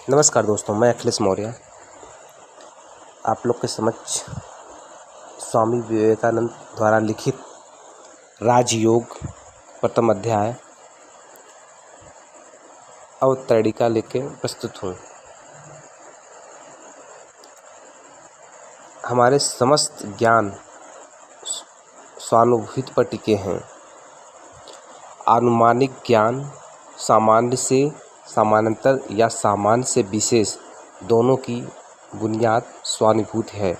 नमस्कार दोस्तों, मैं अखिलेश मौर्य आप लोग के समक्ष स्वामी विवेकानंद द्वारा लिखित राजयोग प्रथम अध्याय अवतरणिका लेके प्रस्तुत हूँ। हमारे समस्त ज्ञान स्वानुभूति पर टिके हैं। अनुमानिक ज्ञान सामान्य से समानांतर या सामान्य से विशेष दोनों की बुनियाद स्वानुभूति है,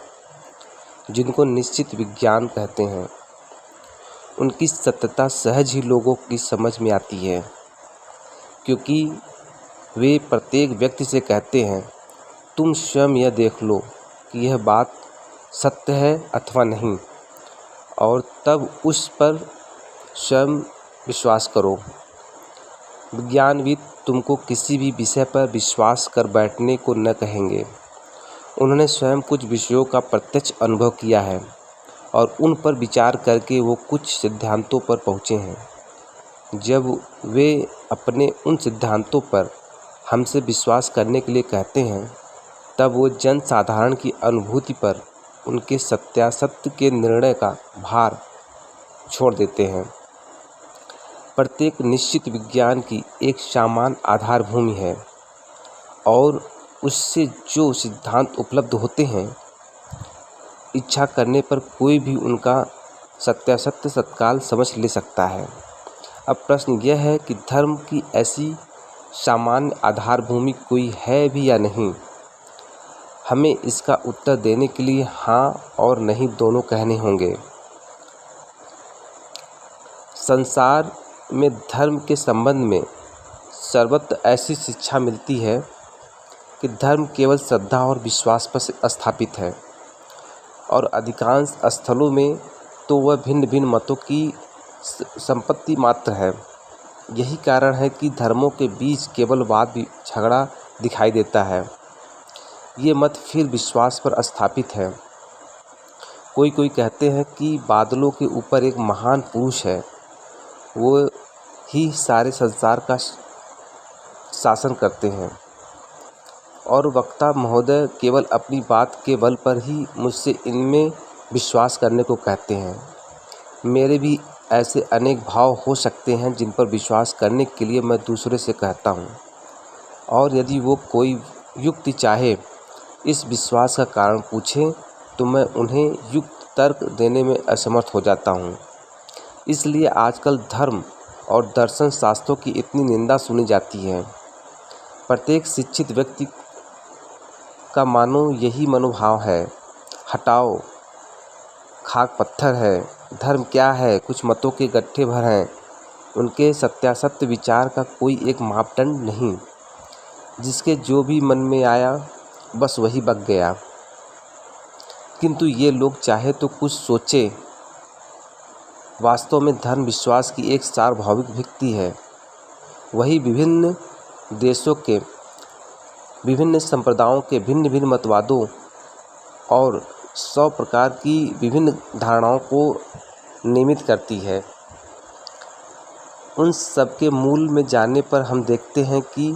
जिनको निश्चित विज्ञान कहते हैं। उनकी सत्यता सहज ही लोगों की समझ में आती है, क्योंकि वे प्रत्येक व्यक्ति से कहते हैं, तुम स्वयं यह देख लो कि यह बात सत्य है अथवा नहीं, और तब उस पर स्वयं विश्वास करो। विज्ञानविद तुमको किसी भी विषय पर विश्वास कर बैठने को न कहेंगे। उन्होंने स्वयं कुछ विषयों का प्रत्यक्ष अनुभव किया है और उन पर विचार करके वो कुछ सिद्धांतों पर पहुँचे हैं। जब वे अपने उन सिद्धांतों पर हमसे विश्वास करने के लिए कहते हैं, तब वो जन साधारण की अनुभूति पर उनके सत्यासत्य के निर्णय का भार छोड़ देते हैं। प्रत्येक निश्चित विज्ञान की एक समान आधार भूमि है और उससे जो सिद्धांत उपलब्ध होते हैं, इच्छा करने पर कोई भी उनका सत्यासत्य तत्काल समझ ले सकता है। अब प्रश्न यह है कि धर्म की ऐसी सामान्य आधार भूमि कोई है भी या नहीं। हमें इसका उत्तर देने के लिए हाँ और नहीं दोनों कहने होंगे। संसार में धर्म के संबंध में सर्वत्र ऐसी शिक्षा मिलती है कि धर्म केवल श्रद्धा और विश्वास पर स्थापित है, और अधिकांश स्थलों में तो वह भिन्न भिन्न मतों की संपत्ति मात्र है। यही कारण है कि धर्मों के बीच केवल वाद झगड़ा दिखाई देता है। ये मत फिर विश्वास पर स्थापित है। कोई कहते हैं कि बादलों के ऊपर एक महान पुरुष है, वो ही सारे संसार का शासन करते हैं, और वक्ता महोदय केवल अपनी बात के बल पर ही मुझसे इनमें विश्वास करने को कहते हैं। मेरे भी ऐसे अनेक भाव हो सकते हैं जिन पर विश्वास करने के लिए मैं दूसरे से कहता हूँ, और यदि वो कोई युक्ति चाहे इस विश्वास का कारण पूछे तो मैं उन्हें युक्त तर्क देने में असमर्थ हो जाता हूँ। इसलिए आजकल धर्म और दर्शन शास्त्रों की इतनी निंदा सुनी जाती है। प्रत्येक शिक्षित व्यक्ति का मानो यही मनोभाव है, हटाओ, खाक पत्थर है, धर्म क्या है, कुछ मतों के गट्ठे भर हैं। उनके सत्यासत्य विचार का कोई एक मापदंड नहीं, जिसके जो भी मन में आया बस वही बक गया। किंतु ये लोग चाहे तो कुछ सोचे। वास्तव में धर्म विश्वास की एक सार्वभौमिक व्यक्ति है। वही विभिन्न देशों के विभिन्न संप्रदायों के भिन्न भिन्न मतवादों और 100 प्रकार की विभिन्न धारणाओं को नियमित करती है। उन सब के मूल में जाने पर हम देखते हैं कि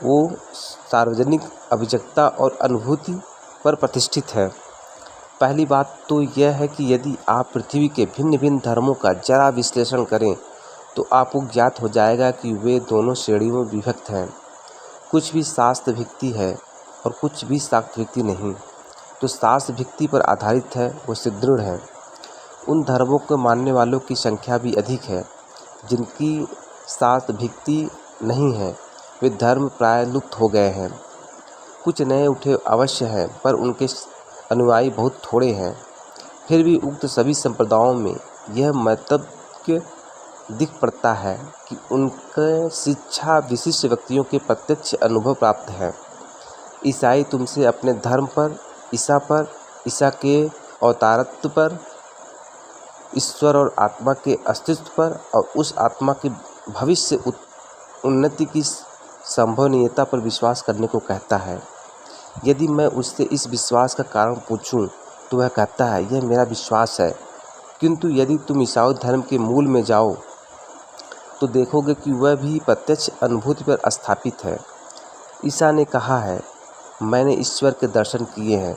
वो सार्वजनिक अभिव्यक्ति और अनुभूति पर प्रतिष्ठित है। पहली बात तो यह है कि यदि आप पृथ्वी के भिन्न भिन्न धर्मों का जरा विश्लेषण करें तो आपको ज्ञात हो जाएगा कि वे दोनों श्रेणियों में विभक्त हैं। कुछ भी शास्त्र भित्ति है और कुछ भी शास्त्र भित्ति नहीं। तो शास्त्र भित्ति पर आधारित है वो सुदृढ़ है। उन धर्मों को मानने वालों की संख्या भी अधिक है। जिनकी शास्त्र भित्ति नहीं है, वे धर्म प्राय लुप्त हो गए हैं। कुछ नए उठे अवश्य हैं, पर उनके अनुयायी बहुत थोड़े हैं। फिर भी उक्त सभी संप्रदायों में यह मतैक्य दिख पड़ता है कि उनके शिक्षा विशिष्ट व्यक्तियों के प्रत्यक्ष अनुभव प्राप्त है। ईसाई तुमसे अपने धर्म पर, ईसा के अवतारत्व पर, ईश्वर और आत्मा के अस्तित्व पर और उस आत्मा के भविष्य उन्नति की संभवनीयता पर विश्वास करने को कहता है। यदि मैं उससे इस विश्वास का कारण पूछूं तो वह कहता है, यह मेरा विश्वास है। किंतु यदि तुम ईसाई धर्म के मूल में जाओ तो देखोगे कि वह भी प्रत्यक्ष अनुभूति पर स्थापित है। ईसा ने कहा है, मैंने ईश्वर के दर्शन किए हैं।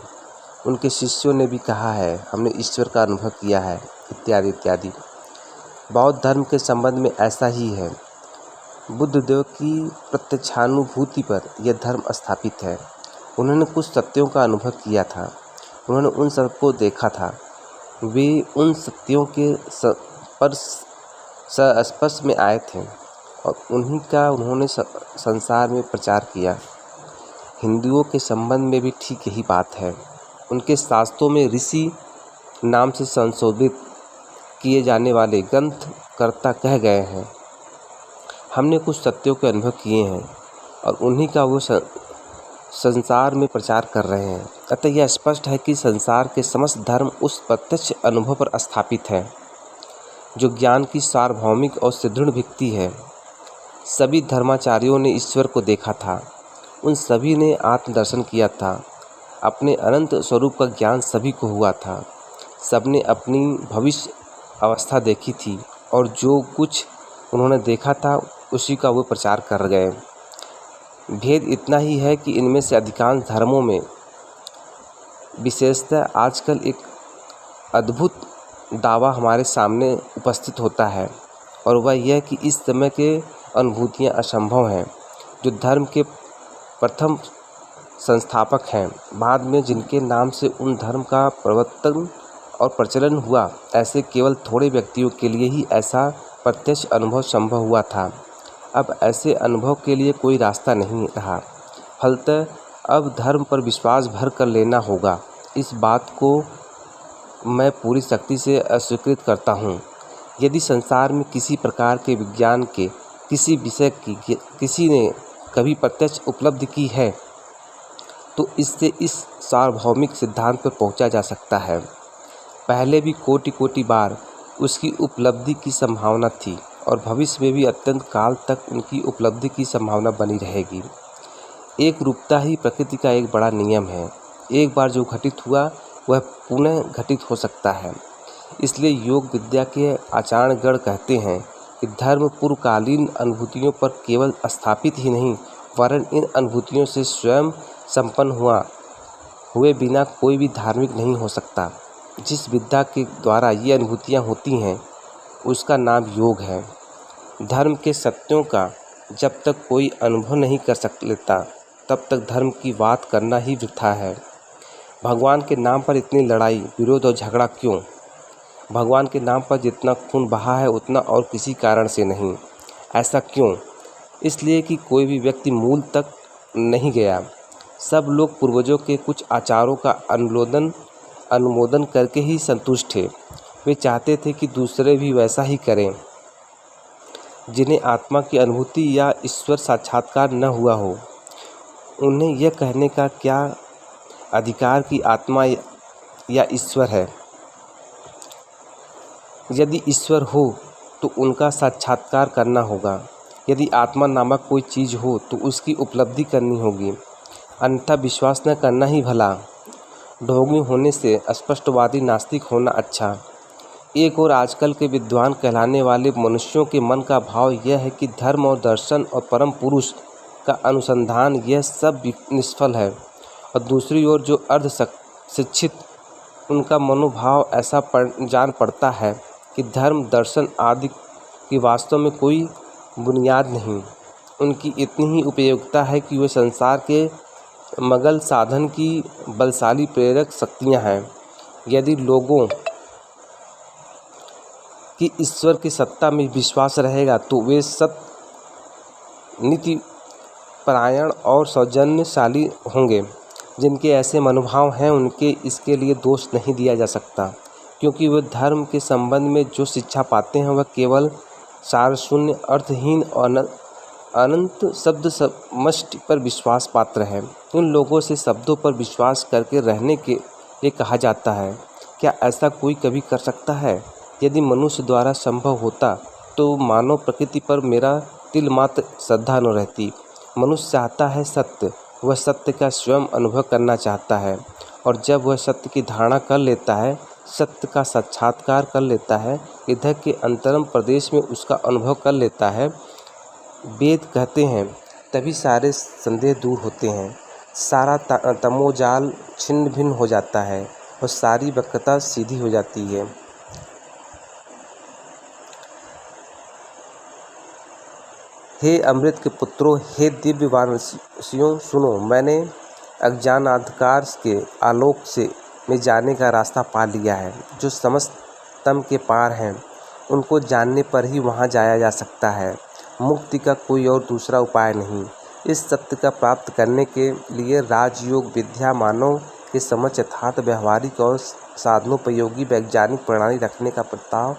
उनके शिष्यों ने भी कहा है, हमने ईश्वर का अनुभव किया है, इत्यादि इत्यादि। बौद्ध धर्म के संबंध में ऐसा ही है। बुद्धदेव की प्रत्यक्षानुभूति पर यह धर्म स्थापित है। उन्होंने कुछ सत्यों का अनुभव किया था, उन्होंने उन सबको देखा था। वे उन सत्यों के पर स्पर्श में आए थे और उन्हीं का उन्होंने संसार में प्रचार किया। हिंदुओं के संबंध में भी ठीक यही बात है। उनके शास्त्रों में ऋषि नाम से संशोधित किए जाने वाले ग्रंथकर्ता कह गए हैं, हमने कुछ सत्यों के अनुभव किए हैं और उन्हीं का वो संसार में प्रचार कर रहे हैं। अतः यह स्पष्ट है कि संसार के समस्त धर्म उस प्रत्यक्ष अनुभव पर स्थापित है जो ज्ञान की सार्वभौमिक और सुदृढ़ भित्ति है। सभी धर्माचार्यों ने ईश्वर को देखा था, उन सभी ने आत्मदर्शन किया था, अपने अनंत स्वरूप का ज्ञान सभी को हुआ था। सबने अपनी भविष्य अवस्था देखी थी और जो कुछ उन्होंने देखा था उसी का वो प्रचार कर गए। भेद इतना ही है कि इनमें से अधिकांश धर्मों में विशेषतः आजकल एक अद्भुत दावा हमारे सामने उपस्थित होता है और वह यह कि इस समय के अनुभूतियाँ असंभव हैं। जो धर्म के प्रथम संस्थापक हैं, बाद में जिनके नाम से उन धर्म का प्रवर्तन और प्रचलन हुआ, ऐसे केवल थोड़े व्यक्तियों के लिए ही ऐसा प्रत्यक्ष अनुभव संभव हुआ था। अब ऐसे अनुभव के लिए कोई रास्ता नहीं रहा। फलतः अब धर्म पर विश्वास भर कर लेना होगा। इस बात को मैं पूरी शक्ति से अस्वीकृत करता हूँ। यदि संसार में किसी प्रकार के विज्ञान के किसी विषय की किसी ने कभी प्रत्यक्ष उपलब्धि की है तो इससे इस सार्वभौमिक सिद्धांत पर पहुँचा जा सकता है। पहले भी कोटि कोटि बार उसकी उपलब्धि की संभावना थी और भविष्य में भी अत्यंत काल तक उनकी उपलब्धि की संभावना बनी रहेगी। एक रूपता ही प्रकृति का एक बड़ा नियम है। एक बार जो घटित हुआ वह पुनः घटित हो सकता है। इसलिए योग विद्या के आचार्यगण कहते हैं कि धर्म पूर्वकालीन अनुभूतियों पर केवल स्थापित ही नहीं, वरन इन अनुभूतियों से स्वयं संपन्न हुए बिना कोई भी धार्मिक नहीं हो सकता। जिस विद्या के द्वारा ये अनुभूतियाँ होती हैं उसका नाम योग है। धर्म के सत्यों का जब तक कोई अनुभव नहीं कर लेता तब तक धर्म की बात करना ही वृथा है। भगवान के नाम पर इतनी लड़ाई, विरोध और झगड़ा क्यों? भगवान के नाम पर जितना खून बहा है उतना और किसी कारण से नहीं। ऐसा क्यों? इसलिए कि कोई भी व्यक्ति मूल तक नहीं गया। सब लोग पूर्वजों के कुछ आचारों का अनुमोदन करके ही संतुष्ट थे। वे चाहते थे कि दूसरे भी वैसा ही करें। जिन्हें आत्मा की अनुभूति या ईश्वर साक्षात्कार न हुआ हो, उन्हें यह कहने का क्या अधिकार कि आत्मा या ईश्वर है? यदि ईश्वर हो तो उनका साक्षात्कार करना होगा। यदि आत्मा नामक कोई चीज़ हो तो उसकी उपलब्धि करनी होगी, अन्यथा विश्वास न करना ही भला। ढोंगी होने से स्पष्टवादी नास्तिक होना अच्छा। एक और आजकल के विद्वान कहलाने वाले मनुष्यों के मन का भाव यह है कि धर्म और दर्शन और परम पुरुष का अनुसंधान यह सब निष्फल है, और दूसरी ओर जो अर्ध शिक्षित उनका मनोभाव ऐसा जान पड़ता है कि धर्म दर्शन आदि की वास्तव में कोई बुनियाद नहीं। उनकी इतनी ही उपयोगिता है कि वे संसार के मगल साधन की बलशाली प्रेरक शक्तियाँ हैं। यदि लोगों कि ईश्वर की सत्ता में विश्वास रहेगा तो वे सत्य नीति परायण और सौजन्यशाली होंगे। जिनके ऐसे मनोभाव हैं उनके इसके लिए दोष नहीं दिया जा सकता, क्योंकि वे धर्म के संबंध में जो शिक्षा पाते हैं वह केवल सारशून्य, अर्थहीन और अनंत शब्द समष्टि पर विश्वास पात्र है। उन लोगों से शब्दों पर विश्वास करके रहने के लिए कहा जाता है। क्या ऐसा कोई कभी कर सकता है? यदि मनुष्य द्वारा संभव होता तो मानव प्रकृति पर मेरा तिल मात्र श्रद्धा न रहती। मनुष्य चाहता है सत्य, वह सत्य का स्वयं अनुभव करना चाहता है, और जब वह सत्य की धारणा कर लेता है, सत्य का साक्षात्कार कर लेता है, इधर के अंतरम प्रदेश में उसका अनुभव कर लेता है। वेद कहते हैं तभी सारे संदेह दूर होते हैं, सारा तमोजाल छिन्न भिन्न हो जाता है और सारी वक्रता सीधी हो जाती है। हे अमृत के पुत्रों, हे दिव्य वाराणसियों, सुनो, मैंने अज्ञान अंधकार के आलोक से में जाने का रास्ता पा लिया है। जो समस्त तम के पार हैं, उनको जानने पर ही वहाँ जाया जा सकता है। मुक्ति का कोई और दूसरा उपाय नहीं। इस सत्य का प्राप्त करने के लिए राजयोग विद्या मानव के समक्ष यथार्थ व्यवहारिक और साधनोपयोगी वैज्ञानिक प्रणाली रखने का प्रस्ताव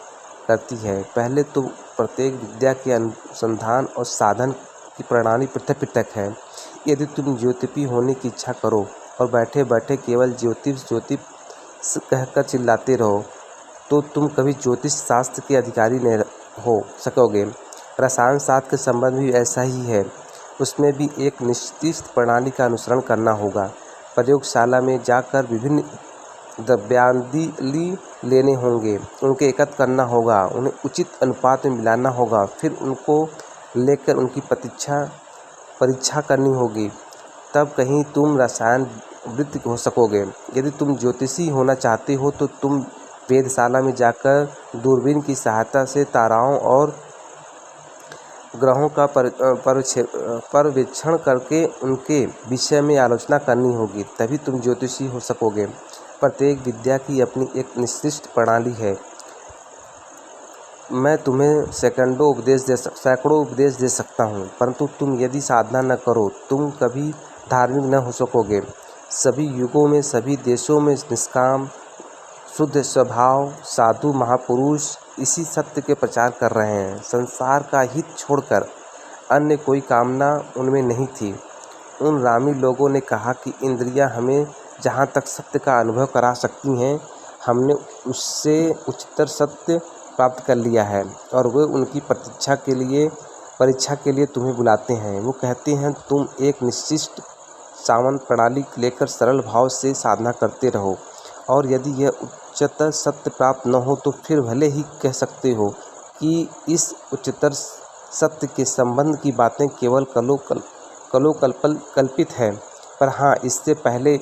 करती है। पहले तो प्रत्येक विद्या के अनुसंधान और साधन की प्रणाली पृथक पृथक है। यदि तुम ज्योतिषी होने की इच्छा करो और बैठे बैठे केवल ज्योतिष ज्योतिष कहकर चिल्लाते रहो, तो तुम कभी ज्योतिष शास्त्र के अधिकारी नहीं हो सकोगे। रसायन शास्त्र के संबंध भी ऐसा ही है। उसमें भी एक निश्चित प्रणाली का अनुसरण करना होगा। प्रयोगशाला में जाकर विभिन्न द्रव्यादि लेने होंगे, उनके एकत्र करना होगा, उन्हें उचित अनुपात में मिलाना होगा, फिर उनको लेकर उनकी परीक्षा करनी होगी, तब कहीं तुम रसायनविद हो सकोगे। यदि तुम ज्योतिषी होना चाहते हो तो तुम वेधशाला में जाकर दूरबीन की सहायता से ताराओं और ग्रहों का पर्यवेक्षण करके उनके विषय में आलोचना करनी होगी, तभी तुम ज्योतिषी हो सकोगे। प्रत्येक विद्या की अपनी एक निश्चित प्रणाली है। मैं तुम्हें सैकड़ों उपदेश दे सकता हूँ, परंतु तुम यदि साधना न करो, तुम कभी धार्मिक न हो सकोगे। सभी युगों में, सभी देशों में निष्काम, शुद्ध स्वभाव साधु महापुरुष इसी सत्य के प्रचार कर रहे हैं। संसार का हित छोड़कर अन्य कोई कामना उनमें नहीं थी। उन रामी लोगों ने कहा कि इंद्रियां हमें जहाँ तक सत्य का अनुभव करा सकती हैं, हमने उससे उच्चतर सत्य प्राप्त कर लिया है, और वे उनकी परीक्षा के लिए तुम्हें बुलाते हैं। वो कहते हैं, तुम एक निश्चित सावन प्रणाली लेकर सरल भाव से साधना करते रहो, और यदि यह उच्चतर सत्य प्राप्त न हो तो फिर भले ही कह सकते हो कि इस उच्चतर सत्य के संबंध की बातें केवल कल्पित है। पर हाँ, इससे पहले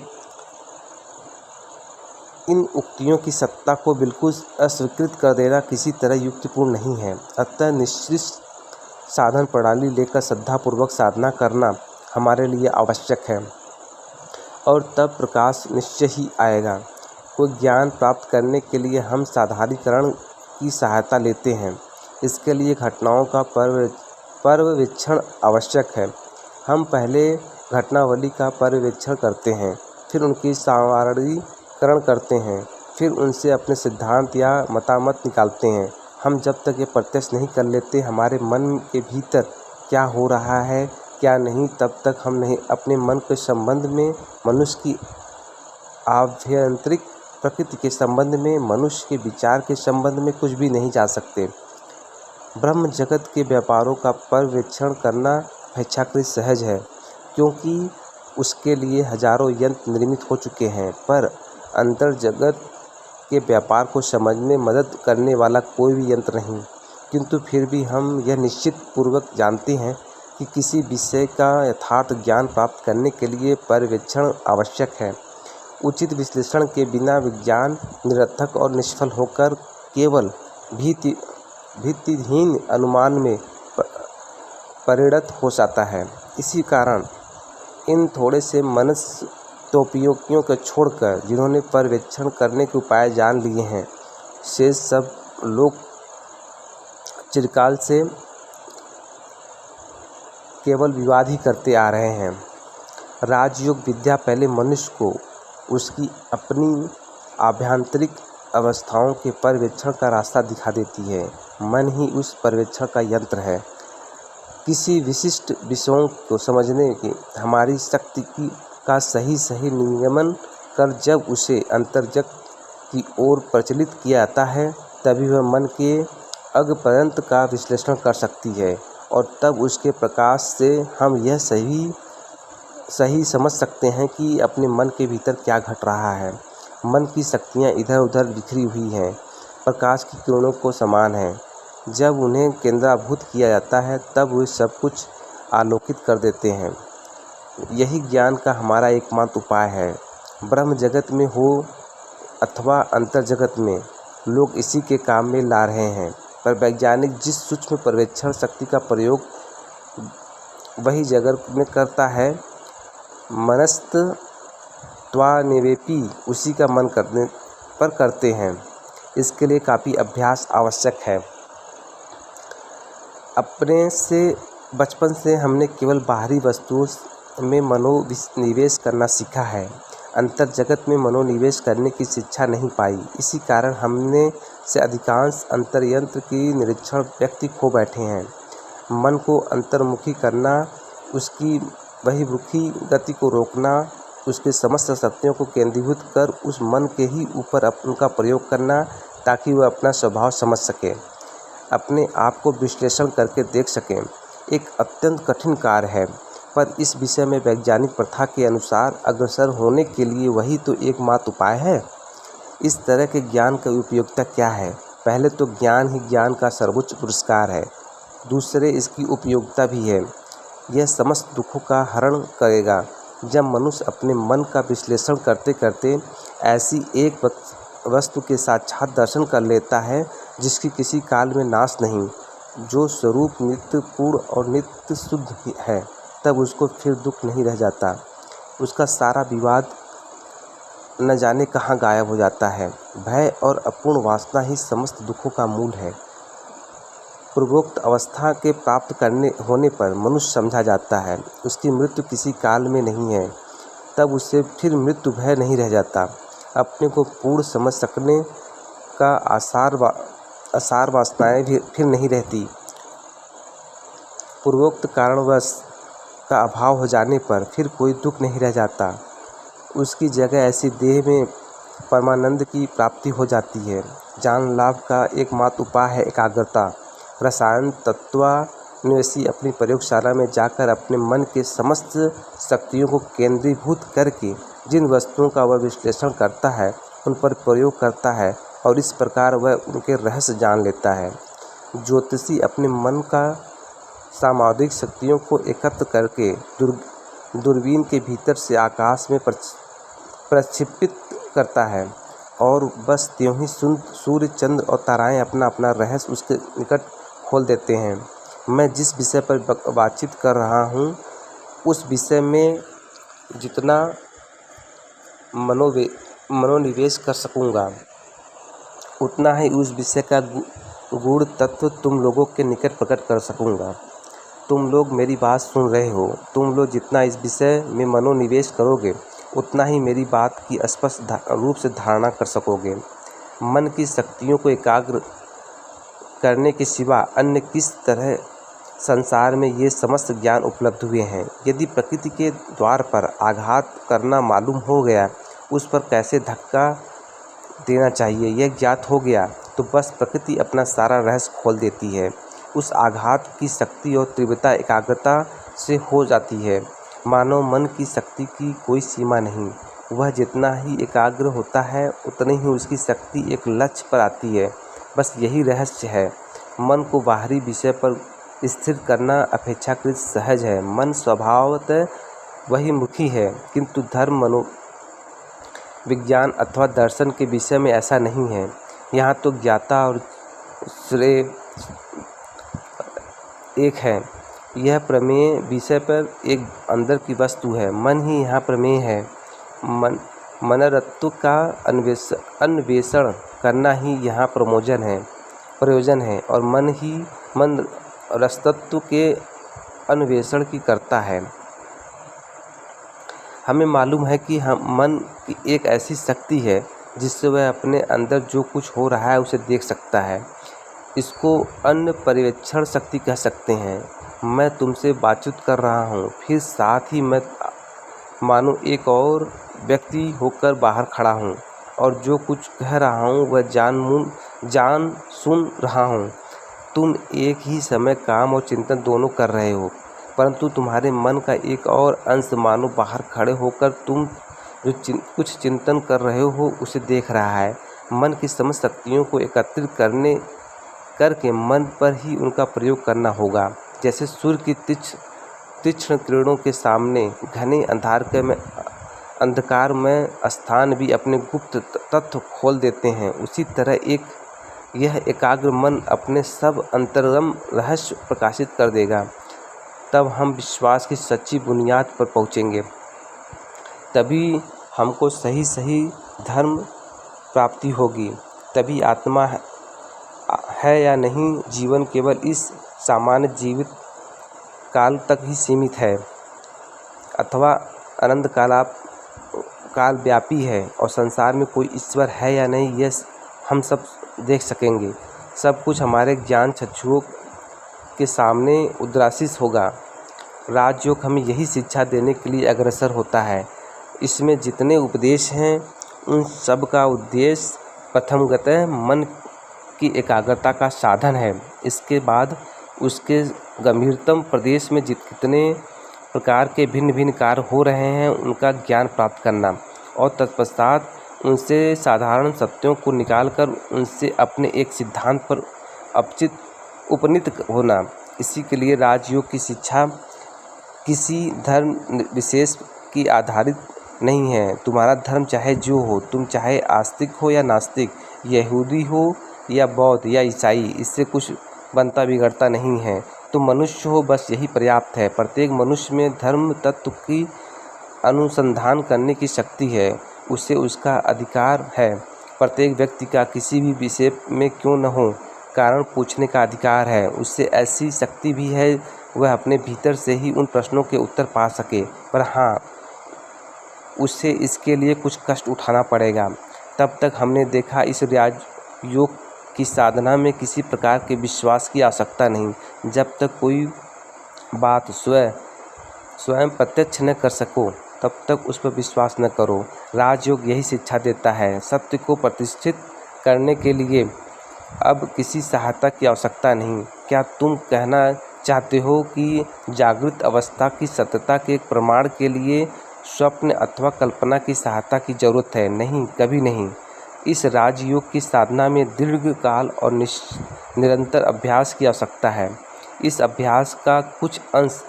इन उक्तियों की सत्ता को बिल्कुल अस्वीकृत कर देना किसी तरह युक्तिपूर्ण नहीं है। अतः निश्चित साधन प्रणाली लेकर श्रद्धापूर्वक साधना करना हमारे लिए आवश्यक है, और तब प्रकाश निश्चय ही आएगा। कोई ज्ञान प्राप्त करने के लिए हम साधारीकरण की सहायता लेते हैं। इसके लिए घटनाओं का पर्यवेक्षण आवश्यक है। हम पहले घटनावली का पर्यवेक्षण करते हैं, फिर उनकी सामान्यीकरण करते हैं, फिर उनसे अपने सिद्धांत या मतामत निकालते हैं। हम जब तक ये प्रत्यक्ष नहीं कर लेते हमारे मन के भीतर क्या हो रहा है क्या नहीं, तब तक हम नहीं अपने मन के संबंध में, मनुष्य की आभ्यंतरिक प्रकृति के संबंध में, मनुष्य के विचार के संबंध में कुछ भी नहीं जान सकते। ब्रह्म जगत के व्यापारों का पर्यवेक्षण करना अपेक्षाकृत सहज है, क्योंकि उसके लिए हजारों यंत्र निर्मित हो चुके हैं, पर अंतर जगत के व्यापार को समझने में मदद करने वाला कोई भी यंत्र नहीं। किंतु फिर भी हम यह निश्चित पूर्वक जानते हैं कि किसी विषय का यथार्थ ज्ञान प्राप्त करने के लिए पर्यवेक्षण आवश्यक है। उचित विश्लेषण के बिना विज्ञान निरर्थक और निष्फल होकर केवल भित्तिहीन अनुमान में परिणत हो जाता है। इसी कारण इन थोड़े से मनुष्य टोपियों को छोड़कर जिन्होंने पर्यवेक्षण करने के उपाय जान लिए हैं, शेष सब लोग चिरकाल से केवल विवाद ही करते आ रहे हैं। राजयोग विद्या पहले मनुष्य को उसकी अपनी आभ्यंतरिक अवस्थाओं के पर्यवेक्षण का रास्ता दिखा देती है। मन ही उस पर्यवेक्षण का यंत्र है। किसी विशिष्ट विषयों को समझने की हमारी शक्ति का सही निगमन कर जब उसे अंतर्जग की ओर प्रचलित किया जाता है, तभी वह मन के अग्रपर्यंत का विश्लेषण कर सकती है, और तब उसके प्रकाश से हम यह सही समझ सकते हैं कि अपने मन के भीतर क्या घट रहा है। मन की शक्तियाँ इधर उधर बिखरी हुई हैं, प्रकाश की किरणों को समान हैं। जब उन्हें केंद्रीभूत किया जाता है, तब वे सब कुछ आलोकित कर देते हैं। यही ज्ञान का हमारा एकमात्र उपाय है। ब्रह्म जगत में हो अथवा अंतर जगत में, लोग इसी के काम में ला रहे हैं। पर वैज्ञानिक जिस सूक्ष्म पर्यवेक्षण शक्ति का प्रयोग वही जगत में करता है, मनस्तत्वान्वेपी उसी का मन करने पर करते हैं। इसके लिए काफ़ी अभ्यास आवश्यक है। बचपन से हमने केवल बाहरी वस्तुओं में मनोनिवेश करना सीखा है, अंतर जगत में मनोनिवेश करने की शिक्षा नहीं पाई। इसी कारण हमने से अधिकांश अंतर्यंत्र की निरीक्षण व्यक्ति खो बैठे हैं। मन को अंतर्मुखी करना, उसकी बहिर्मुखी गति को रोकना, उसके समस्त शक्तियों को केंद्रीभूत कर उस मन के ही ऊपर उनका प्रयोग करना, ताकि वह अपना स्वभाव समझ सके, अपने आप को विश्लेषण करके देख सकें, एक अत्यंत कठिन कार्य है। पर इस विषय में वैज्ञानिक प्रथा के अनुसार अग्रसर होने के लिए वही तो एकमात्र उपाय है। इस तरह के ज्ञान की उपयोगिता क्या है? पहले तो ज्ञान ही ज्ञान का सर्वोच्च पुरस्कार है। दूसरे, इसकी उपयोगिता भी है। यह समस्त दुखों का हरण करेगा। जब मनुष्य अपने मन का विश्लेषण करते करते ऐसी एक वस्तु के साक्षात दर्शन कर लेता है जिसकी किसी काल में नाश नहीं, जो स्वरूप नित्य पूर्ण और नित्य शुद्ध है, तब उसको फिर दुख नहीं रह जाता। उसका सारा विवाद न जाने कहाँ गायब हो जाता है। भय और अपूर्ण वासना ही समस्त दुखों का मूल है। पूर्वोक्त अवस्था के प्राप्त होने पर मनुष्य समझा जाता है उसकी मृत्यु किसी काल में नहीं है, तब उसे फिर मृत्यु भय नहीं रह जाता। अपने को पूर्ण समझ सकने का आसार वासनाएं भी फिर नहीं रहती। पूर्वोक्त कारणवश का अभाव हो जाने पर फिर कोई दुख नहीं रह जाता। उसकी जगह ऐसी देह में परमानंद की प्राप्ति हो जाती है। ज्ञान लाभ का एकमात्र उपाय है एकाग्रता। रसायन तत्वान्वेषी अपनी प्रयोगशाला में जाकर अपने मन के समस्त शक्तियों को केंद्रीभूत करके जिन वस्तुओं का वह विश्लेषण करता है, उन पर प्रयोग करता है और इस प्रकार वह उनके रहस्य जान लेता है। ज्योतिषी अपने मन का सामुद्रिक शक्तियों को एकत्र करके दूरबीन के भीतर से आकाश में प्रक्षेपित करता है और बस त्यों ही सूर्य, चंद्र और ताराएं अपना अपना रहस्य उसके निकट खोल देते हैं। मैं जिस विषय पर बातचीत कर रहा हूँ, उस विषय में जितना मनोनिवेश कर सकूँगा, उतना ही उस विषय का गूढ़ तत्व तुम लोगों के निकट प्रकट कर सकूँगा। तुम लोग मेरी बात सुन रहे हो। तुम लोग जितना इस विषय में मनोनिवेश करोगे, उतना ही मेरी बात की स्पष्ट रूप से धारणा कर सकोगे। मन की शक्तियों को एकाग्र करने के सिवा अन्य किस तरह संसार में ये समस्त ज्ञान उपलब्ध हुए हैं? यदि प्रकृति के द्वार पर आघात करना मालूम हो गया, उस पर कैसे धक्का देना चाहिए यह ज्ञात हो गया, तो बस प्रकृति अपना सारा रहस्य खोल देती है। उस आघात की शक्ति और तीव्रता एकाग्रता से हो जाती है। मानव मन की शक्ति की कोई सीमा नहीं। वह जितना ही एकाग्र होता है, उतनी ही उसकी शक्ति एक लक्ष्य पर आती है। बस यही रहस्य है। मन को बाहरी विषय पर स्थिर करना अपेक्षाकृत सहज है। मन स्वभावतः वही मुखी है, किंतु धर्म, मनोविज्ञान अथवा दर्शन के विषय में ऐसा नहीं है। यहाँ तो ज्ञाता और श्रेय एक है। यह प्रमेय विषय पर एक अंदर की वस्तु है। मन ही यहाँ प्रमेय है। मनरत्व का अन्वेषण करना ही यहाँ प्रयोजन है और मन रसतत्व के अन्वेषण की करता है। हमें मालूम है कि मन की एक ऐसी शक्ति है जिससे वह अपने अंदर जो कुछ हो रहा है उसे देख सकता है। इसको अन्य पर्यवेक्षण शक्ति कह सकते हैं। मैं तुमसे बातचीत कर रहा हूँ, फिर साथ ही मैं मानो एक और व्यक्ति होकर बाहर खड़ा हूँ और जो कुछ कह रहा हूँ वह जान सुन रहा हूँ। तुम एक ही समय काम और चिंतन दोनों कर रहे हो, परंतु तुम्हारे मन का एक और अंश मानो बाहर खड़े होकर तुम जो कुछ चिंतन कर रहे हो उसे देख रहा है। मन की समस्त शक्तियों को एकत्रित करके मन पर ही उनका प्रयोग करना होगा। जैसे सूर्य की तीक्ष्ण तीक्ष्ण किरणों के सामने घने अंधकार में स्थान भी अपने गुप्त तत्व खोल देते हैं, उसी तरह यह एकाग्र मन अपने सब अंतरंग रहस्य प्रकाशित कर देगा। तब हम विश्वास की सच्ची बुनियाद पर पहुँचेंगे। तभी हमको सही धर्म प्राप्ति होगी। तभी आत्मा है या नहीं जीवन केवल इस सामान्य जीवित काल तक ही सीमित है अथवा अनंत काल व्यापी है, और संसार में कोई ईश्वर है या नहीं यह हम सब देख सकेंगे। सब कुछ हमारे ज्ञान चक्षुओं के सामने उद्भासित होगा। राजयोग हमें यही शिक्षा देने के लिए अग्रसर होता है। इसमें जितने उपदेश हैं उन सब का उद्देश्य प्रथमतः मन की एकाग्रता का साधन है। इसके बाद उसके गंभीरतम प्रदेश में कितने प्रकार के भिन्न भिन्न कार्य हो रहे हैं उनका ज्ञान प्राप्त करना, और तत्पश्चात उनसे साधारण सत्यों को निकालकर उनसे अपने एक सिद्धांत पर उपनीत होना। इसी के लिए राजयोग की शिक्षा किसी धर्म विशेष की आधारित नहीं है। तुम्हारा धर्म चाहे जो हो, तुम चाहे आस्तिक हो या नास्तिक, यहूदी हो या बौद्ध या ईसाई, इससे कुछ बनता बिगड़ता नहीं है। तुम मनुष्य हो, बस यही पर्याप्त है। प्रत्येक मनुष्य में धर्म तत्व की अनुसंधान करने की शक्ति है, उसे उसका अधिकार है। प्रत्येक व्यक्ति का किसी भी विषय में क्यों न हो कारण पूछने का अधिकार है। उससे ऐसी शक्ति भी है वह अपने भीतर से ही उन प्रश्नों के उत्तर पा सके, पर हाँ, उसे इसके लिए कुछ कष्ट उठाना पड़ेगा। तब तक हमने देखा इस राजयोग की साधना में किसी प्रकार के विश्वास की आवश्यकता नहीं। जब तक कोई बात स्वयं प्रत्यक्ष न कर सको तब तक उस पर विश्वास न करो। राजयोग यही शिक्षा देता है। सत्य को प्रतिष्ठित करने के लिए अब किसी सहायता की आवश्यकता नहीं। क्या तुम कहना चाहते हो कि जागृत अवस्था की सत्यता के प्रमाण के लिए स्वप्न अथवा कल्पना की सहायता की जरूरत है? नहीं, कभी नहीं। इस राजयोग की साधना में दीर्घ काल और निरंतर अभ्यास की आवश्यकता है। इस अभ्यास का कुछ अंश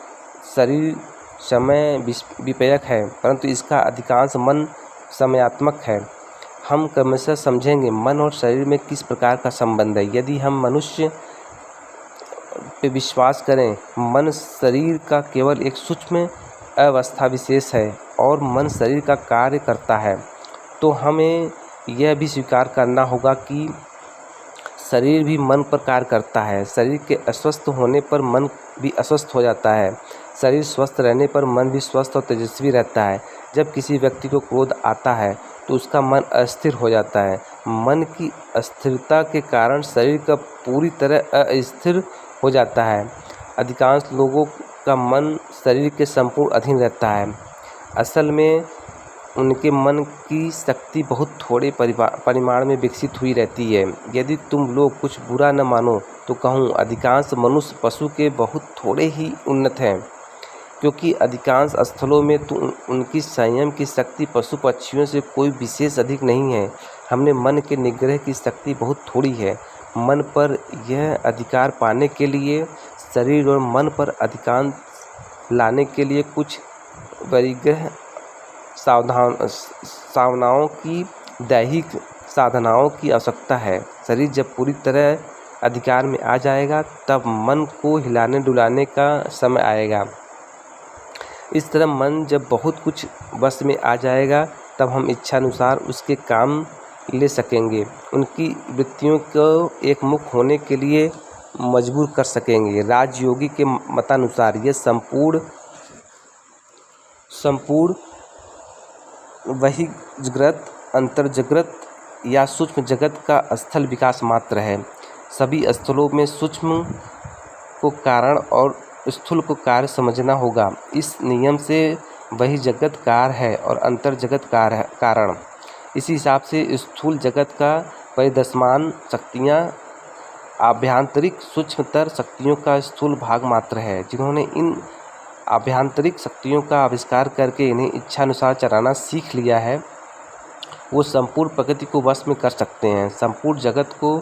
शरीर समय विषयक है, परंतु इसका अधिकांश मन समयात्मक है। हम क्रमशः समझेंगे मन और शरीर में किस प्रकार का संबंध है। यदि हम मनुष्य पे विश्वास करें, मन शरीर का केवल एक सूक्ष्म अवस्था विशेष है और मन शरीर का कार्य करता है, तो हमें यह भी स्वीकार करना होगा कि शरीर भी मन पर कार्य करता है। शरीर के अस्वस्थ होने पर मन भी अस्वस्थ हो जाता है। शरीर स्वस्थ रहने पर मन भी स्वस्थ और तेजस्वी रहता है। जब किसी व्यक्ति को क्रोध आता है तो उसका मन अस्थिर हो जाता है। मन की अस्थिरता के कारण शरीर का पूरी तरह अस्थिर हो जाता है। अधिकांश लोगों का मन शरीर के संपूर्ण अधीन रहता है। असल में उनके मन की शक्ति बहुत थोड़े परिमाण में विकसित हुई रहती है। यदि तुम लोग कुछ बुरा न मानो तो कहूँ, अधिकांश मनुष्य पशु के बहुत थोड़े ही उन्नत हैं, क्योंकि अधिकांश स्थलों में तो उनकी संयम की शक्ति पशु पक्षियों से कोई विशेष अधिक नहीं है। हमने मन के निग्रह की शक्ति बहुत थोड़ी है। मन पर यह अधिकार पाने के लिए शरीर और मन पर अधिकार लाने के लिए कुछ परिग्रह साधनाओं की दैहिक साधनाओं की आवश्यकता है। शरीर जब पूरी तरह अधिकार में आ जाएगा तब मन को हिलाने डुलाने का समय आएगा। इस तरह मन जब बहुत कुछ वश में आ जाएगा तब हम इच्छानुसार उसके काम ले सकेंगे, उनकी वृत्तियों को एक मुख होने के लिए मजबूर कर सकेंगे। राजयोगी के मतानुसार यह संपूर्ण बहिर्जगत, अंतर्जगत या सूक्ष्म जगत का स्थल विकास मात्र है। सभी स्थलों में सूक्ष्म को कारण और स्थूल को कार्य समझना होगा। इस नियम से बहिर्जगत कार्य है और अंतर्जगत कारण। इसी हिसाब से स्थूल जगत का परिदृश्यमान शक्तियाँ आभ्यंतरिक सूक्ष्मतर शक्तियों का स्थूल भाग मात्र है। जिन्होंने इन आभ्यंतरिक शक्तियों का आविष्कार करके इन्हें इच्छानुसार चलाना सीख लिया है, वो संपूर्ण प्रकृति को वश में कर सकते हैं। संपूर्ण जगत को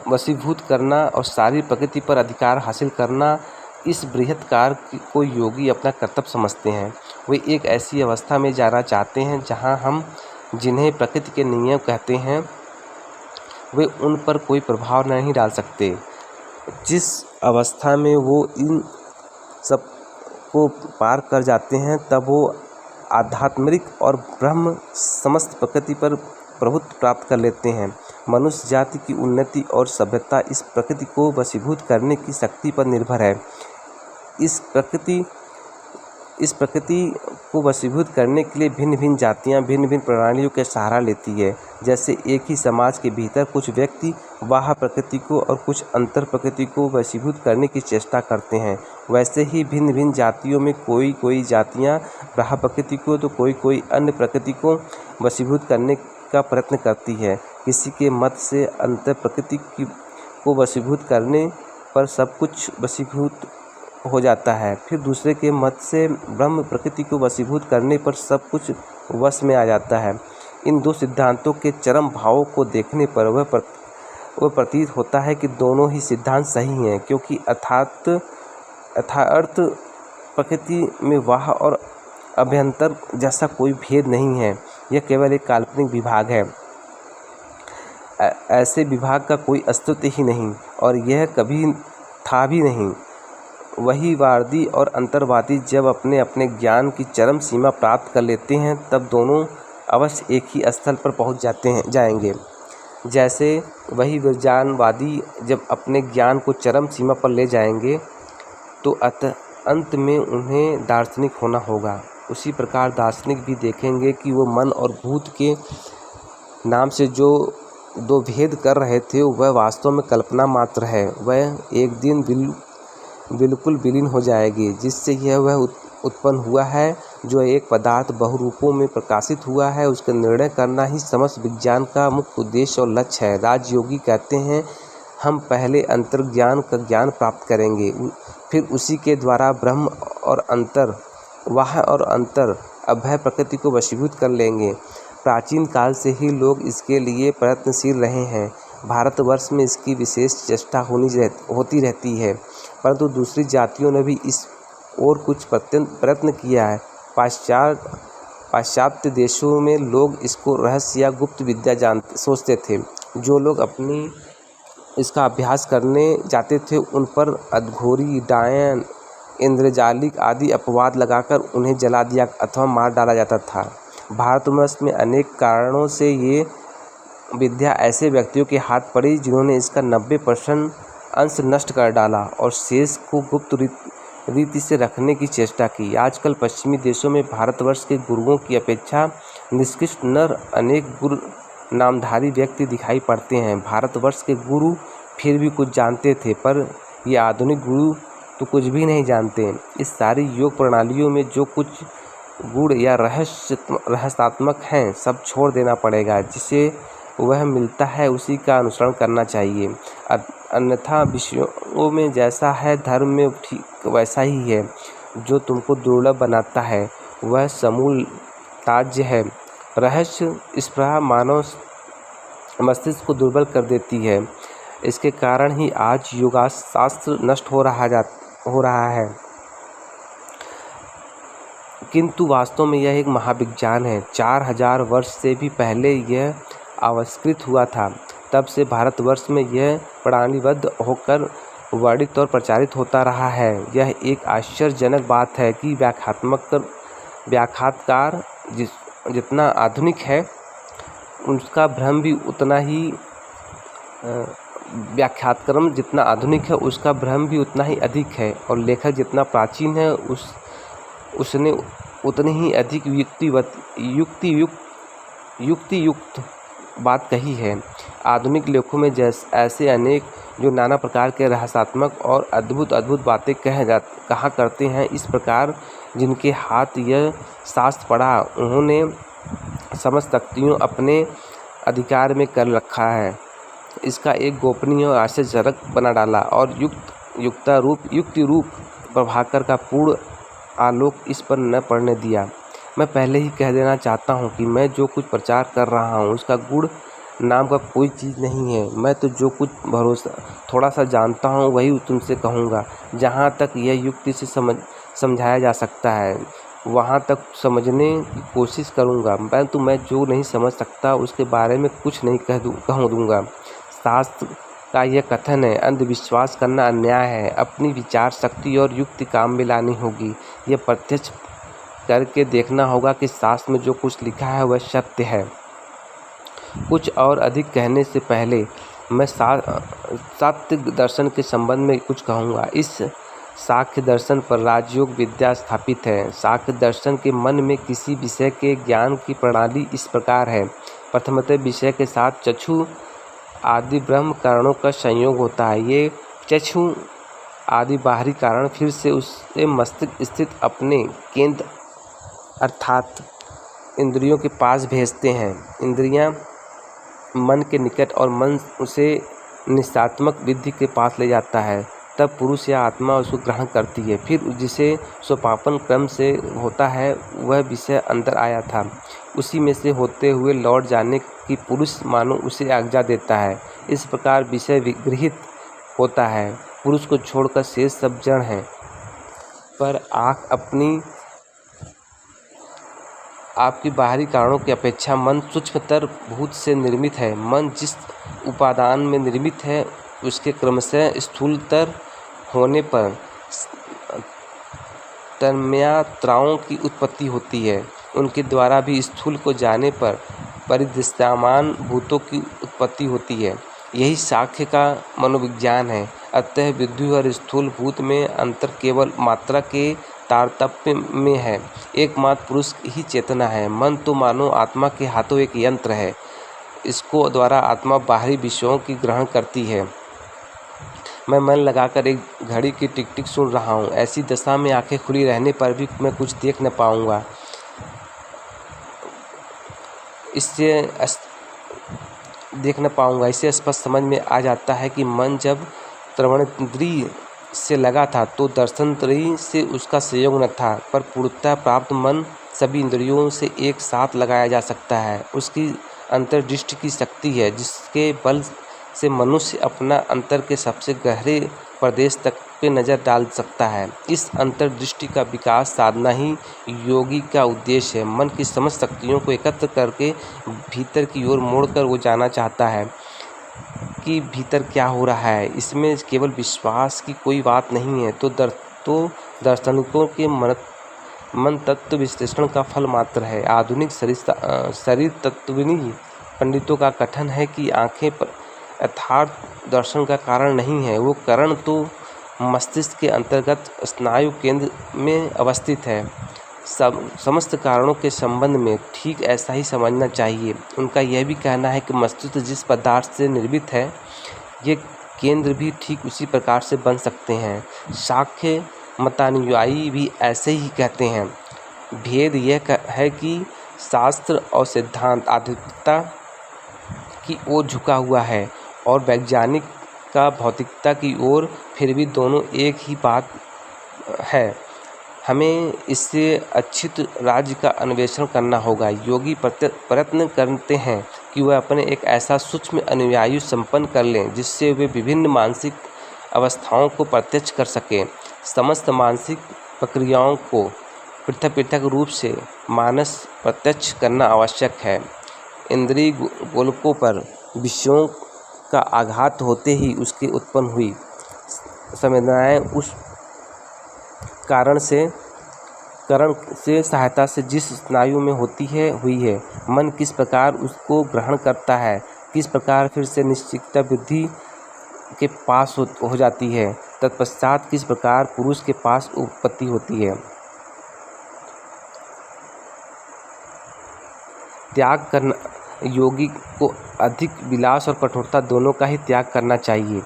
वशीभूत करना और सारी प्रकृति पर अधिकार हासिल करना इस बृहत् कार्य को योगी अपना कर्तव्य समझते हैं। वे एक ऐसी अवस्था में जाना चाहते हैं जहां हम जिन्हें प्रकृति के नियम कहते हैं वे उन पर कोई प्रभाव नहीं डाल सकते। जिस अवस्था में वो इन सब को पार कर जाते हैं तब वो आध्यात्मिक और ब्रह्म समस्त प्रकृति पर प्रभुत्व प्राप्त कर लेते हैं। मनुष्य जाति की उन्नति और सभ्यता इस प्रकृति को वशीभूत करने की शक्ति पर निर्भर है। इस प्रकृति को वशीभूत करने के लिए भिन्न भिन्न जातियाँ भिन्न भिन्न प्रणालियों के सहारा लेती है। जैसे एक ही समाज के भीतर कुछ व्यक्ति बाह्य प्रकृति को और कुछ अंतर प्रकृति को वशीभूत करने की चेष्टा करते हैं, वैसे ही भिन्न भिन्न जातियों में कोई जातियाँ बाह्य प्रकृति को तो कोई अन्य प्रकृति को वशीभूत करने का प्रयत्न करती है। किसी के मत से अंतर प्रकृति को वशीभूत करने पर सब कुछ वशीभूत हो जाता है, फिर दूसरे के मत से ब्रह्म प्रकृति को वशीभूत करने पर सब कुछ वश में आ जाता है। इन दो सिद्धांतों के चरम भावों को देखने पर वह प्रतीत होता है कि दोनों ही सिद्धांत सही हैं, क्योंकि यथार्थ प्रकृति में बाह्य और अभ्यंतर जैसा कोई भेद नहीं है। यह केवल एक काल्पनिक विभाग है। ऐसे विभाग का कोई अस्तित्व ही नहीं और यह कभी था भी नहीं। वही वादी और अंतर्वादी जब अपने अपने ज्ञान की चरम सीमा प्राप्त कर लेते हैं तब दोनों अवश्य एक ही स्थल पर पहुंच जाएंगे। जैसे वही विज्ञानवादी जब अपने ज्ञान को चरम सीमा पर ले जाएंगे तो अंत में उन्हें दार्शनिक होना होगा। उसी प्रकार दार्शनिक भी देखेंगे कि वो मन और भूत के नाम से जो दो भेद कर रहे थे वह वास्तव में कल्पना मात्र है। वह एक दिन बिल्कुल विलीन हो जाएगी, जिससे यह वह उत्पन्न हुआ है जो एक पदार्थ बहुरूपों में प्रकाशित हुआ है। उसका निर्णय करना ही समस्त विज्ञान का मुख्य उद्देश्य और लक्ष्य है। राजयोगी कहते हैं हम पहले अंतर्ज्ञान का ज्ञान प्राप्त करेंगे, फिर उसी के द्वारा ब्रह्म और अंतर बाह्य और अंतर अभय प्रकृति को वशीभूत कर लेंगे। प्राचीन काल से ही लोग इसके लिए प्रयत्नशील रहे हैं। भारतवर्ष में इसकी विशेष चेष्टा होती रहती है, परंतु दूसरी जातियों ने भी इस ओर कुछ प्रयत्न किया है। पाश्चात्य देशों में लोग इसको रहस्य या गुप्त विद्या सोचते थे। जो लोग अपनी इसका अभ्यास करने जाते थे उन पर अघोरी, डायन, इंद्रजालिक आदि अपवाद लगाकर उन्हें जला दिया अथवा मार डाला जाता था। भारतवर्ष में अनेक कारणों से ये विद्या ऐसे व्यक्तियों के हाथ पड़ी जिन्होंने इसका 90% अंश नष्ट कर डाला और शेष को गुप्त रीति से रखने की चेष्टा की। आजकल पश्चिमी देशों में भारतवर्ष के गुरुओं की अपेक्षा निष्कृष्ट नर अनेक गुरु नामधारी व्यक्ति दिखाई पड़ते हैं। भारतवर्ष के गुरु फिर भी कुछ जानते थे, पर ये आधुनिक गुरु तो कुछ भी नहीं जानते। इस सारी योग प्रणालियों में जो कुछ गुण या रहस्यात्मक हैं सब छोड़ देना पड़ेगा। जिसे वह मिलता है उसी का अनुसरण करना चाहिए। अन्यथा विषयों में जैसा है धर्म में ठीक वैसा ही है। जो तुमको दुर्लभ बनाता है वह समूल त्याज्य है। रहस्य स्पृहा मानव मस्तिष्क को दुर्बल कर देती है। इसके कारण ही आज योगशास्त्र नष्ट हो रहा है। किंतु वास्तव में यह एक महाविज्ञान है। 4000 वर्ष से भी पहले यह आविष्कृत हुआ था। तब से भारतवर्ष में यह प्रणालीबद्ध होकर वर्णित और प्रचारित होता रहा है। यह एक आश्चर्यजनक बात है कि व्याख्यातकार जितना आधुनिक है उसका भ्रम भी उतना ही व्याख्यातक्रम जितना आधुनिक है उसका भ्रम भी उतना ही अधिक है, और लेखक जितना प्राचीन है उसने उतनी ही अधिक युक्तियुक्त बात कही है। आधुनिक लेखों में ऐसे अनेक जो नाना प्रकार के रहस्यात्मक और अद्भुत बातें कहा करते हैं। इस प्रकार जिनके हाथ यह शास्त्र पढ़ा उन्होंने समस्त शक्तियों अपने अधिकार में कर रखा है। इसका एक गोपनीय और आश्चर्यजनक बना डाला और युक्ति रूप प्रभाकर का पूर्ण आलोक इस पर न पड़ने दिया। मैं पहले ही कह देना चाहता हूँ कि मैं जो कुछ प्रचार कर रहा हूँ उसका गुण नाम का कोई चीज़ नहीं है। मैं तो जो कुछ भरोसा थोड़ा सा जानता हूँ वही तुमसे कहूँगा। जहाँ तक यह युक्ति से समझाया जा सकता है वहाँ तक समझने की कोशिश करूँगा, परंतु मैं जो नहीं समझ सकता उसके बारे में कुछ नहीं कह दूँगा। शास्त्र का यह कथन है, अंधविश्वास करना अन्याय है। अपनी विचार शक्ति और युक्ति काम में लानी होगी। यह प्रत्यक्ष करके देखना होगा कि शास्त्र में जो कुछ लिखा है वह सत्य है। कुछ और अधिक कहने से पहले मैं सात्य दर्शन के संबंध में कुछ कहूँगा। इस सांख्य दर्शन पर राजयोग विद्या स्थापित है। सांख्य दर्शन के मन में किसी विषय के ज्ञान की प्रणाली इस प्रकार है। प्रथमतः विषय के साथ चक्षु आदि ब्रह्म कारणों का संयोग होता है। ये चक्षु आदि बाहरी कारण फिर से उससे मस्तिष्क स्थित अपने केंद्र अर्थात इंद्रियों के पास भेजते हैं। इंद्रियां मन के निकट और मन उसे निश्चयात्मक विधि के पास ले जाता है। तब पुरुष या आत्मा उसको ग्रहण करती है। फिर जिसे सोपापन क्रम से होता है वह विषय अंदर आया था, उसी में से होते हुए लौट जाने की पुरुष मानो उसे आज्ञा देता है। इस प्रकार विषय विगृहित होता है। पुरुष को छोड़कर शेष सब जड़ हैं, पर आँख आपकी बाहरी कारणों की अपेक्षा मन सूक्ष्मतर भूत से निर्मित है। मन जिस उपादान में निर्मित है उसके क्रमशः स्थूलतर होने पर तन्मात्राओं की उत्पत्ति होती है। उनके द्वारा भी स्थूल को जाने पर परिदृश्यमान भूतों की उत्पत्ति होती है। यही सांख्य का मनोविज्ञान है। अतः विद्यु और स्थूल भूत में अंतर केवल मात्रा के तारतम्य में है। एकमात्र पुरुष ही चेतना है। मन तो मानो आत्मा के हाथों एक यंत्र है। इसको द्वारा आत्मा बाहरी विषयों की ग्रहण करती है। मैं मन लगाकर एक घड़ी की टिक टिक सुन रहा हूँ। ऐसी दशा में आंखें खुली रहने पर भी मैं कुछ देख न पाऊँगा। इससे स्पष्ट समझ में आ जाता है कि मन जब श्रवणेंद्रिय से लगा था तो दर्शनेंद्रिय से उसका संयोग न था, पर पूर्णतः प्राप्त मन सभी इंद्रियों से एक साथ लगाया जा सकता है। उसकी अंतर्दृष्टि की शक्ति है जिसके बल से मनुष्य अपना अंतर के सबसे गहरे प्रदेश तक पे नज़र डाल सकता है। इस अंतर्दृष्टि का विकास साधना ही योगी का उद्देश्य है। मन की समस्त शक्तियों को एकत्र करके भीतर की ओर मोड़कर वो जानना चाहता है कि भीतर क्या हो रहा है। इसमें केवल विश्वास की कोई बात नहीं है। तो दार्शनिकों के मन तत्व विश्लेषण का फल मात्र है। आधुनिक शरीर तत्वज्ञ पंडितों का कथन है कि आँखें यथार्थ दर्शन का कारण नहीं है। वो कारण तो मस्तिष्क के अंतर्गत स्नायु केंद्र में अवस्थित है। समस्त कारणों के संबंध में ठीक ऐसा ही समझना चाहिए। उनका यह भी कहना है कि मस्तिष्क जिस पदार्थ से निर्मित है ये केंद्र भी ठीक उसी प्रकार से बन सकते हैं। सांख्य मतानुयायी भी ऐसे ही कहते हैं। भेद यह है कि शास्त्र और सिद्धांत आध्यात्मिकता की ओर झुका हुआ है और वैज्ञानिक का भौतिकता की ओर। फिर भी दोनों एक ही बात है। हमें इससे अच्छित राज्य का अन्वेषण करना होगा। योगी प्रयत्न करते हैं कि वह अपने एक ऐसा सूक्ष्म अनुयायी संपन्न कर लें जिससे वे विभिन्न मानसिक अवस्थाओं को प्रत्यक्ष कर सकें। समस्त मानसिक प्रक्रियाओं को पृथक पृथक रूप से मानस प्रत्यक्ष करना आवश्यक है। इंद्रिय गोलकों पर विषयों का आघात होते ही उसकी उत्पन्न हुई संवेदनाएं उस करण से सहायता से जिस स्नायु में हुई है। मन किस प्रकार उसको ग्रहण करता है, किस प्रकार फिर से निश्चितता बुद्धि के पास हो जाती है, तत्पश्चात किस प्रकार पुरुष के पास उत्पत्ति होती है। त्याग करना योगी को अधिक विलास और कठोरता दोनों का ही त्याग करना चाहिए।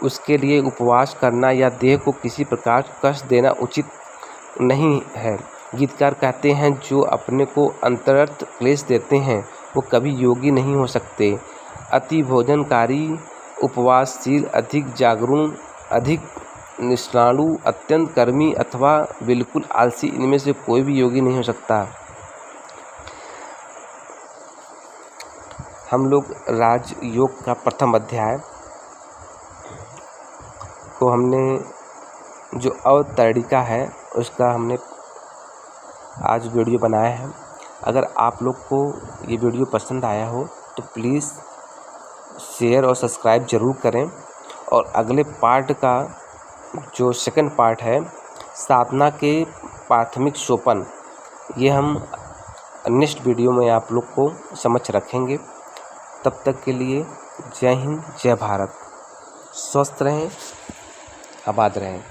उसके लिए उपवास करना या देह को किसी प्रकार कष्ट देना उचित नहीं है। गीतकार कहते हैं, जो अपने को अंतरर्थ क्लेश देते हैं वो कभी योगी नहीं हो सकते। अति भोजनकारी, उपवासशील, अधिक जागरूण, अधिक निष्णालु, अत्यंत कर्मी अथवा बिल्कुल आलसी, इनमें से कोई भी योगी नहीं हो सकता। हम लोग राजयोग का प्रथम अध्याय को हमने जो अवतरणिका है उसका हमने आज वीडियो बनाया है। अगर आप लोग को ये वीडियो पसंद आया हो तो प्लीज़ शेयर और सब्सक्राइब ज़रूर करें। और अगले पार्ट का जो सेकंड पार्ट है, साधना के प्राथमिक सोपान, ये हम नेक्स्ट वीडियो में आप लोग को समक्ष रखेंगे। तब तक के लिए जय हिंद, जय भारत। स्वस्थ रहें, आबाद रहें।